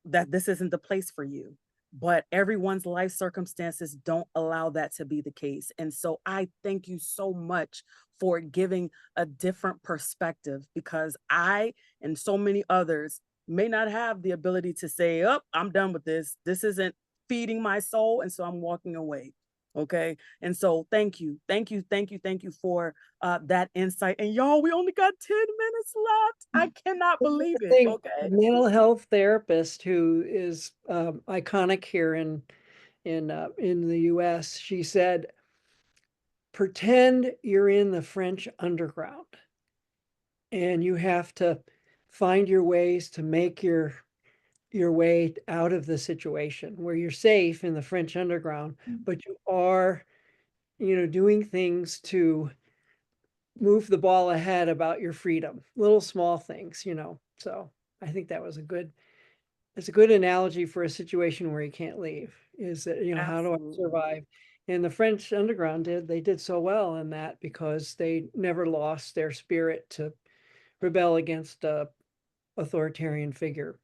that this isn't the place for you. But everyone's life circumstances don't allow that to be the case. And so I thank you so much for giving a different perspective, because I and so many others may not have the ability to say, oh, I'm done with this. This isn't feeding my soul. And so I'm walking away. Okay. And so thank you. Thank you. Thank you. Thank you for that insight. And y'all, we only got 10 minutes left. I cannot believe I it. think Okay. a mental health therapist who is iconic here in the US, she said, pretend you're in the French underground and you have to find your ways to make your way out of the situation where you're safe in the French underground, but you are, doing things to move the ball ahead about your freedom, little small things. So I think that was it's a good analogy for a situation where you can't leave, is that, how do I Absolutely. survive? And the French underground they did so well in that because they never lost their spirit to rebel against a authoritarian figure.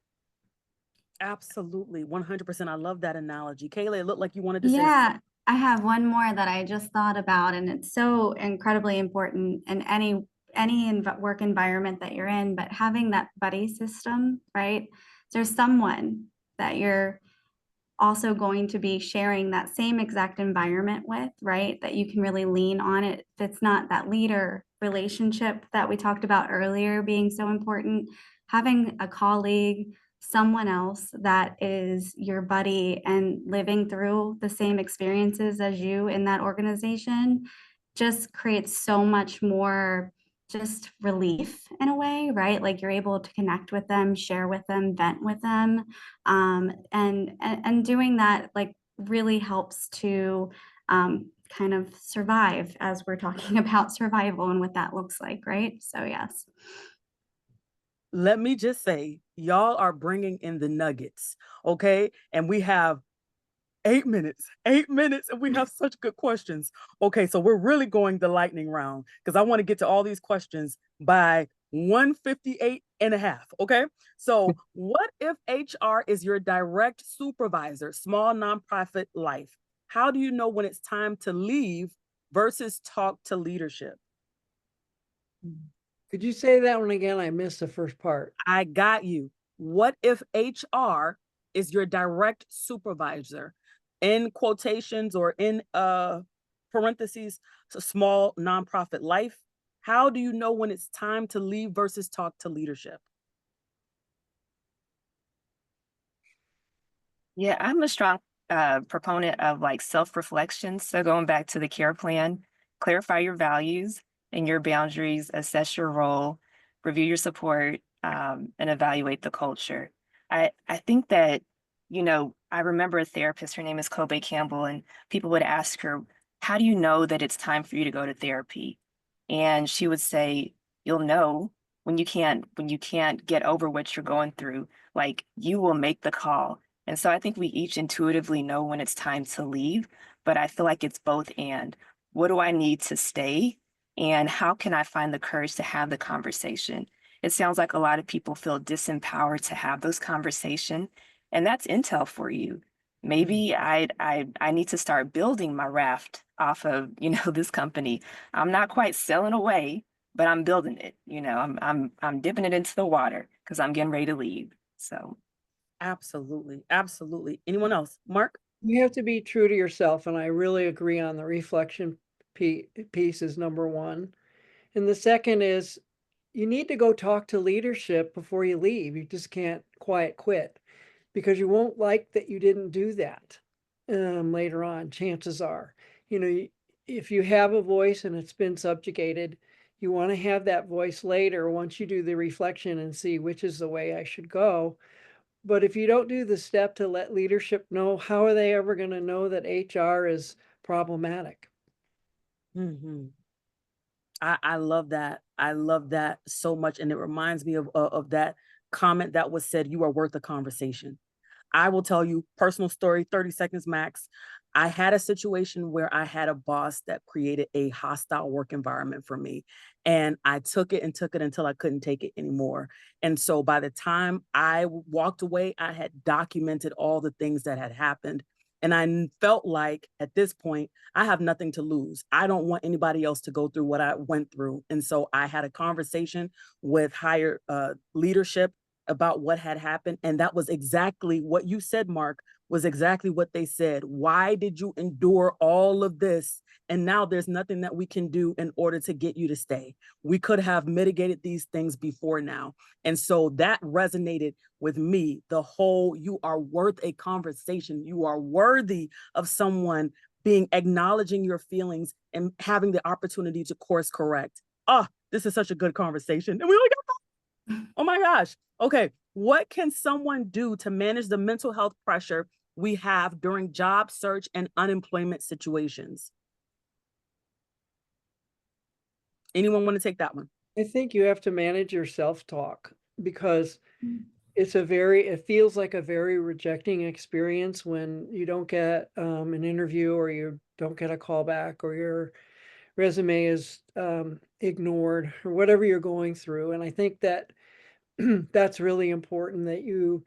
Absolutely. 100%. I love that analogy. Kayla, it looked like you wanted to say something. Yeah, I have one more that I just thought about, and it's so incredibly important in any work environment that you're in, but having that buddy system, right? There's someone that you're also going to be sharing that same exact environment with, right? That you can really lean on it. If it's not that leader relationship that we talked about earlier being so important, having a colleague, someone else that is your buddy and living through the same experiences as you in that organization just creates so much more just relief in a way, right? Like you're able to connect with them, share with them, vent with them, and doing that like really helps to kind of survive, as we're talking about survival and what that looks like, right? So yes. Let me just say, y'all are bringing in the nuggets. Okay. And we have 8 minutes, 8 minutes, and we have such good questions. Okay. So we're really going the lightning round because I want to get to all these questions by 1:58 and a half. Okay. So, what if HR is your direct supervisor, small nonprofit life? How do you know when it's time to leave versus talk to leadership? Could you say that one again? I missed the first part. I got you. What if HR is your direct supervisor, in quotations or in parentheses, so small nonprofit life? How do you know when it's time to leave versus talk to leadership? Yeah, I'm a strong proponent of like self-reflection. So going back to the care plan, clarify your values and your boundaries, assess your role, review your support, and evaluate the culture. I think that, I remember a therapist, her name is Kobe Campbell, and people would ask her, how do you know that it's time for you to go to therapy? And she would say, you'll know when you can't get over what you're going through, like you will make the call. And so I think we each intuitively know when it's time to leave, but I feel like it's both and. What do I need to stay? And how can I find the courage to have the conversation? It sounds like a lot of people feel disempowered to have those conversations, and that's intel for you. Maybe I need to start building my raft off of, this company. I'm not quite sailing away, but I'm building it. I'm dipping it into the water because I'm getting ready to leave. So Absolutely. Absolutely. Anyone else? Mark? You have to be true to yourself, and I really agree on the reflection piece is number one. And the second is you need to go talk to leadership before you leave. You just can't quiet quit because you won't like that you didn't do that later on, chances are. If you have a voice and it's been subjugated, you want to have that voice later once you do the reflection and see which is the way I should go. But if you don't do the step to let leadership know, how are they ever going to know that HR is problematic? Hmm. I love that. I love that so much. And it reminds me of that comment that was said, you are worth a conversation. I will tell you, personal story, 30 seconds max. I had a situation where I had a boss that created a hostile work environment for me. And I took it and took it until I couldn't take it anymore. And so by the time I walked away, I had documented all the things that had happened. And felt like at this point, I have nothing to lose. I don't want anybody else to go through what I went through. And so I had a conversation with higher leadership about what had happened. And that was exactly what you said, Mark, was exactly what they said. Why did you endure all of this? And now there's nothing that we can do in order to get you to stay. We could have mitigated these things before now. And so that resonated with me. The whole, you are worth a conversation. You are worthy of someone acknowledging your feelings and having the opportunity to course correct. Oh, this is such a good conversation. And we only got, oh my gosh. Okay, what can someone do to manage the mental health pressure we have during job search and unemployment situations? Anyone want to take that one? I think you have to manage your self-talk because it feels like a very rejecting experience when you don't get an interview or you don't get a call back or your resume is ignored or whatever you're going through. And I think that that's really important that you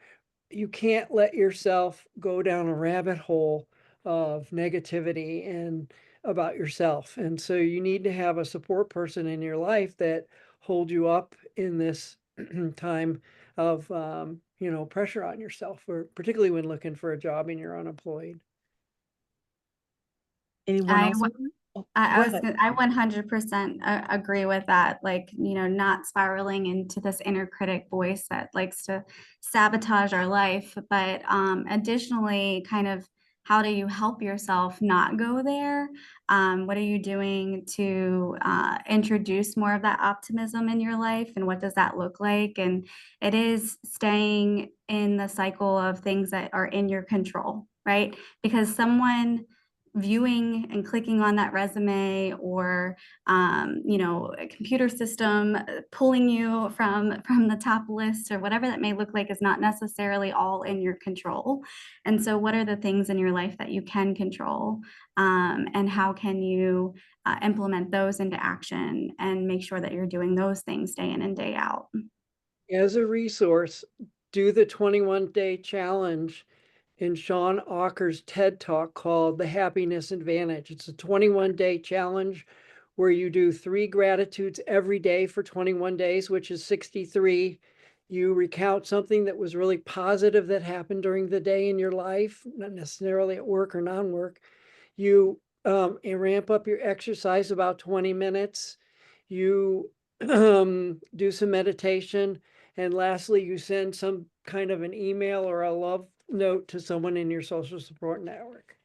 can't let yourself go down a rabbit hole of negativity and about yourself. And so you need to have a support person in your life that hold you up in this time of pressure on yourself, or particularly when looking for a job and you're unemployed. Anyone I else? Oh, I go was ahead. I 100% agree with that. Like, not spiraling into this inner critic voice that likes to sabotage our life. But additionally, kind of how do you help yourself not go there? What are you doing to introduce more of that optimism in your life? And what does that look like? And it is staying in the cycle of things that are in your control, right? Because someone viewing and clicking on that resume or a computer system pulling you from the top list or whatever that may look like is not necessarily all in your control. And so what are the things in your life that you can control, and how can you implement those into action and make sure that you're doing those things day in and day out? As a resource, do the 21-day challenge in Sean Auker's TED Talk called The Happiness Advantage. It's a 21-day challenge where you do 3 gratitudes every day for 21 days, which is 63. You recount something that was really positive that happened during the day in your life, not necessarily at work or non-work. You ramp up your exercise about 20 minutes. You do some meditation. And lastly, you send some kind of an email or a love note to someone in your social support network.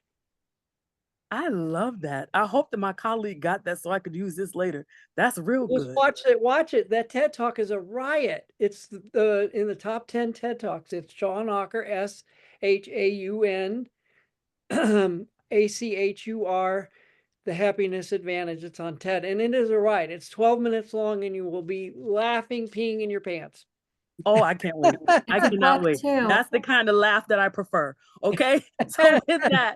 I love that. I hope that my colleague got that so I could use this later. That's real Just good. watch it. That TED Talk is a riot. It's the in the top 10 TED Talks. It's Sean Auker, SHAUN, ACHUR, The Happiness Advantage. It's on TED, and it is a riot. It's 12 minutes long, and you will be laughing, peeing in your pants. Oh, I can't wait. I It's a cannot book wait. too. That's the kind of laugh that I prefer. Okay. So with that,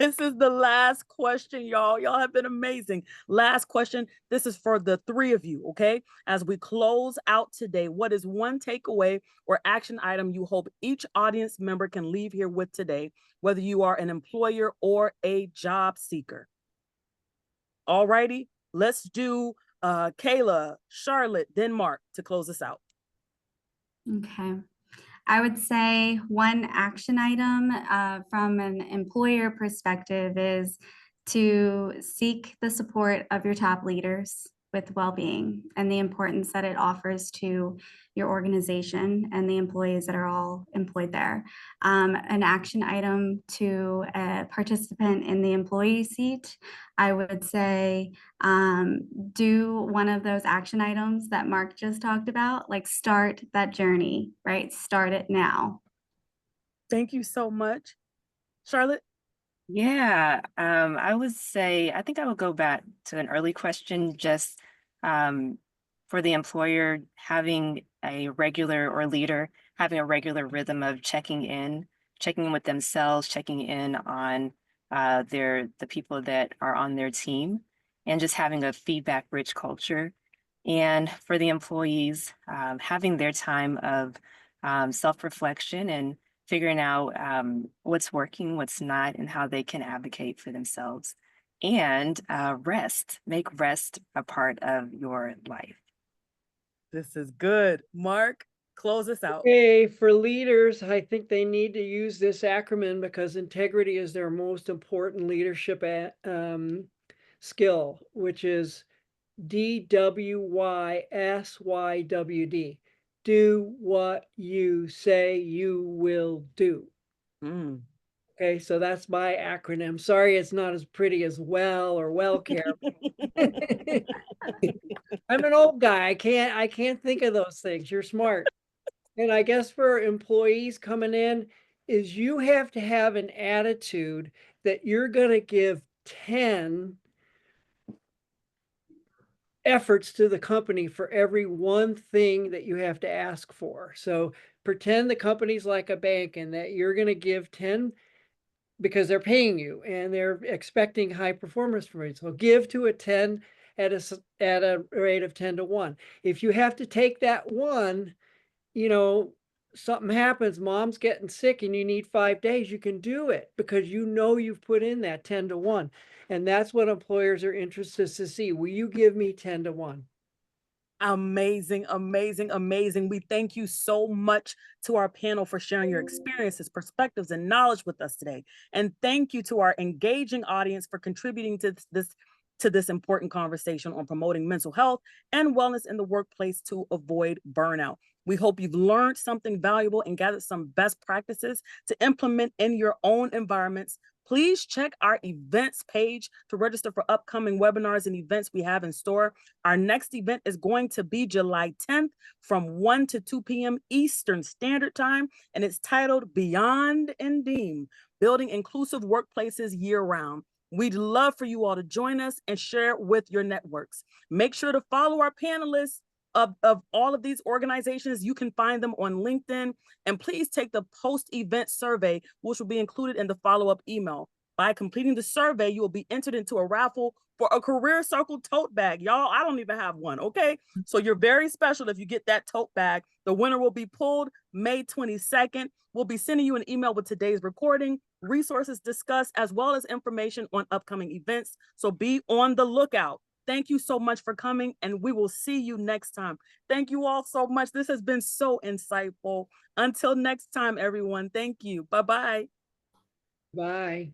this is the last question, y'all. Y'all have been amazing. Last question. This is for the 3 of you. Okay. As we close out today, what is one takeaway or action item you hope each audience member can leave here with today, whether you are an employer or a job seeker? All righty. Let's do Kayla, Charlotte, then Mark to close us out. Okay. I would say one action item from an employer perspective is to seek the support of your top leaders with well-being and the importance that it offers to your organization and the employees that are all employed there. An action item to a participant in the employee seat, I would say do one of those action items that Mark just talked about, like start that journey, right? Start it now. Thank you so much. Charlotte? Yeah, I would say, I think I would go back to an early question, just um, for the employer, having a regular or leader, having a regular rhythm of checking in with themselves, checking in on the people that are on their team, and just having a feedback rich culture. And for the employees, having their time of self-reflection and figuring out what's working, what's not, and how they can advocate for themselves. And make rest a part of your life. This is good. Mark, close us out. Okay, for leaders, I think they need to use this acronym because integrity is their most important leadership skill, which is DWYSYWD. Do what you say you will do. Mm. Okay, so that's my acronym. Sorry, it's not as pretty as well or well care. I'm an old guy. I can't think of those things. You're smart. And I guess for employees coming in is you have to have an attitude that you're going to give 10 efforts to the company for every one thing that you have to ask for. So pretend the company's like a bank and that you're going to give 10 because they're paying you and they're expecting high performance from you. So give to a 10 at a rate of 10 to 1. If you have to take that one, something happens, mom's getting sick and you need 5 days, you can do it because you've put in that 10 to 1. And that's what employers are interested to see. Will you give me 10 to 1? Amazing, amazing, amazing. We thank you so much to our panel for sharing your experiences, perspectives, and knowledge with us today. And thank you to our engaging audience for contributing to this important conversation on promoting mental health and wellness in the workplace to avoid burnout. We hope you've learned something valuable and gathered some best practices to implement in your own environments. Please check our events page to register for upcoming webinars and events we have in store. Our next event is going to be July 10th from 1 to 2 p.m. Eastern Standard Time, and it's titled Beyond and Deem, Building Inclusive Workplaces Year-Round. We'd love for you all to join us and share with your networks. Make sure to follow our panelists of all of these organizations. You can find them on LinkedIn. And please take the post-event survey, which will be included in the follow-up email. By completing the survey, you will be entered into a raffle for a Career Circle tote bag. Y'all, I don't even have one, okay? So you're very special if you get that tote bag. The winner will be pulled May 22nd. We'll be sending you an email with today's recording, resources discussed, as well as information on upcoming events. So be on the lookout. Thank you so much for coming, and we will see you next time. Thank you all so much. This has been so insightful. Until next time, everyone. Thank you. Bye-bye. Bye.